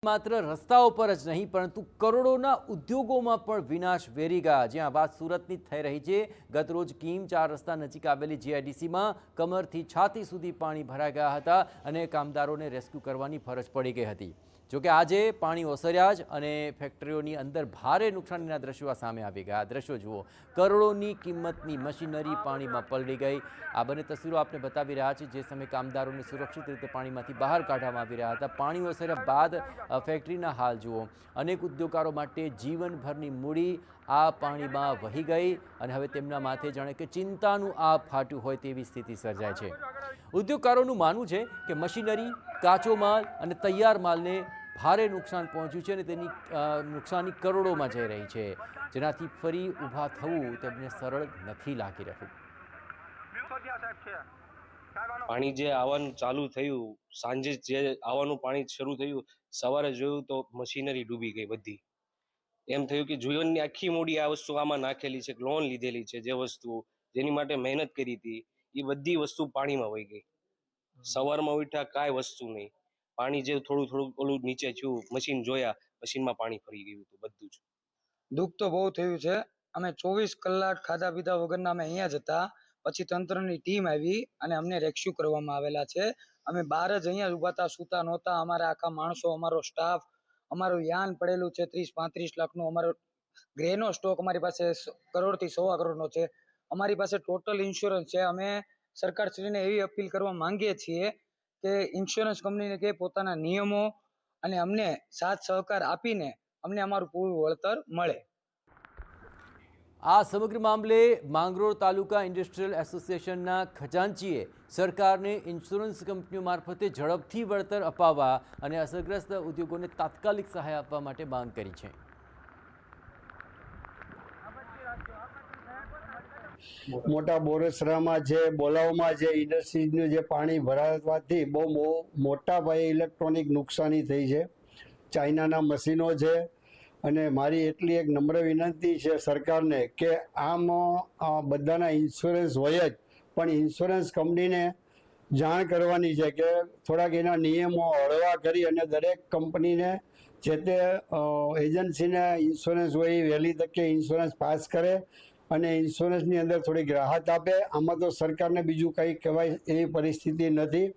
માત્ર રસ્તાઓ પર જ નહીં પરંતુ કરોડોના ઉદ્યોગોમાં પણ વિનાશ વેરી ગયા। જ્યાં વાત સુરતની થઈ રહી છે, ગતરોજ કીમ 4 રસ્તા નજીક આવેલી જીઆઈડીસીમાં કમરથી છાતી સુધી પાણી ભરાઈ ગયા હતા અને કામદારોને રેસ્ક્યુ કરવાની ફરજ પડી ગઈ હતી। જોકે આજે પાણી ઓસર્યા જ અને ફેક્ટરીઓની અંદર ભારે નુકસાનીના દ્રશ્યો સામે આવી ગયા। દ્રશ્યો જુઓ, કરોડોની કિંમતની મશીનરી પાણીમાં પલળી ગઈ। આ બંને તસવીરો આપને બતાવી રહ્યા છે જે સમયે કામદારોને સુરક્ષિત રીતે પાણીમાંથી બહાર કાઢવામાં આવી રહ્યા હતા। પાણી ઓસર્યા બાદ ફેક્ટરીના હાલ જુઓ, અનેક ઉદ્યોગકારો માટે જીવનભરની મૂડી આ પાણીમાં વહી ગઈ અને હવે તેમના માથે જાણે કે ચિંતાનું આપ ફાટ્યું હોય તેવી સ્થિતિ સર્જાય છે। ઉદ્યોગકારોનું માનવું છે કે મશીનરી, કાચો માલ અને તૈયાર માલને ભારે નુકસાન પહોંચ્યું છે અને તેની નુકસાની કરોડોમાં જઈ રહી છે, જેનાથી ફરી ઊભા થવું તેમને સરળ નથી લાગી રહ્યું। પાણી જે આવવાનું ચાલુ થયું, સાંજે જે આવવાનું પાણી શરૂ થયું, સવારે જોયું તો મશીનરી ડૂબી ગઈ બધી। એમ થયું કે જીવનની આખી મૂડી આ વસ્તુ આમાં નાખેલી છે, લોન લીધેલી છે, જે વસ્તુ જેની માટે મહેનત કરી હતી એ બધી વસ્તુ પાણીમાં વહી ગઈ। સવારમાં ઉઠ્યા કાંઈ વસ્તુ નહીં, પાણી જે થોડું થોડું ઓલું નીચે થયું, મશીન જોયા, મશીનમાં પાણી ફરી ગયું હતું બધું જ। દુઃખ તો બહુ થયું છે। અમે 24 કલાક ખાધા પીધા વગરના અમે અહીંયા જ હતા। પછી તંત્રની ટીમ આવી અને અમને રેસ્ક્યુ કરવામાં આવેલા છે। અમે બહાર જ અહીંયા ઊભા હતા, સૂતા નહોતા। અમારા આખા માણસો, અમારો સ્ટાફ, અમારું યાન પડેલું છે 30-35 લાખનું। અમારો ગ્રેનો સ્ટોક અમારી પાસે કરોડથી 1.25 કરોડનો છે। અમારી પાસે ટોટલ ઇન્સ્યોરન્સ છે। અમે સરકારશ્રીને એવી અપીલ કરવા માંગીએ છીએ કે ઇન્સ્યોરન્સ કંપનીને કે પોતાના નિયમો અને અમને સાથ સહકાર આપીને અમને અમારું પૂરું વળતર મળે। આ સમગ્ર મામલે માંગરોળ તાલુકા ઇન્ડસ્ટ્રીયલ એસોસિએશનના ખજાનચીએ સરકારને ઇન્સ્યોરન્સ કંપનીઓ મારફતે ઝડપથી વળતર અપાવવા અને અસરગ્રસ્ત ઉદ્યોગોને તાત્કાલિક સહાય આપવા માટે માંગ કરી છે। મોટા બોરસરામાં જે બોલાવમાં જે ઇન્ડસ્ટ્રીઝનું જે પાણી ભરાવાથી બહુ મોટા પાયે ઇલેક્ટ્રોનિક નુકસાની થઈ છે। ચાઇનાના મશીનો છે અને મારી એટલી એક નમ્ર વિનંતી છે સરકારને કે આમ બધાના ઇન્સ્યોરન્સ હોય જ, પણ ઇન્સ્યોરન્સ કંપનીને જાણ કરવાની છે કે થોડાક એના નિયમો હળવા કરી અને દરેક કંપનીને જે તે એજન્સીને ઇન્સ્યોરન્સ હોય એ વહેલી તકે ઇન્સ્યોરન્સ પાસ કરે અને ઇન્સ્યોરન્સની અંદર થોડીક રાહત આપે। આમાં તો સરકારને બીજું કંઈ કહેવાય એવી પરિસ્થિતિ નથી।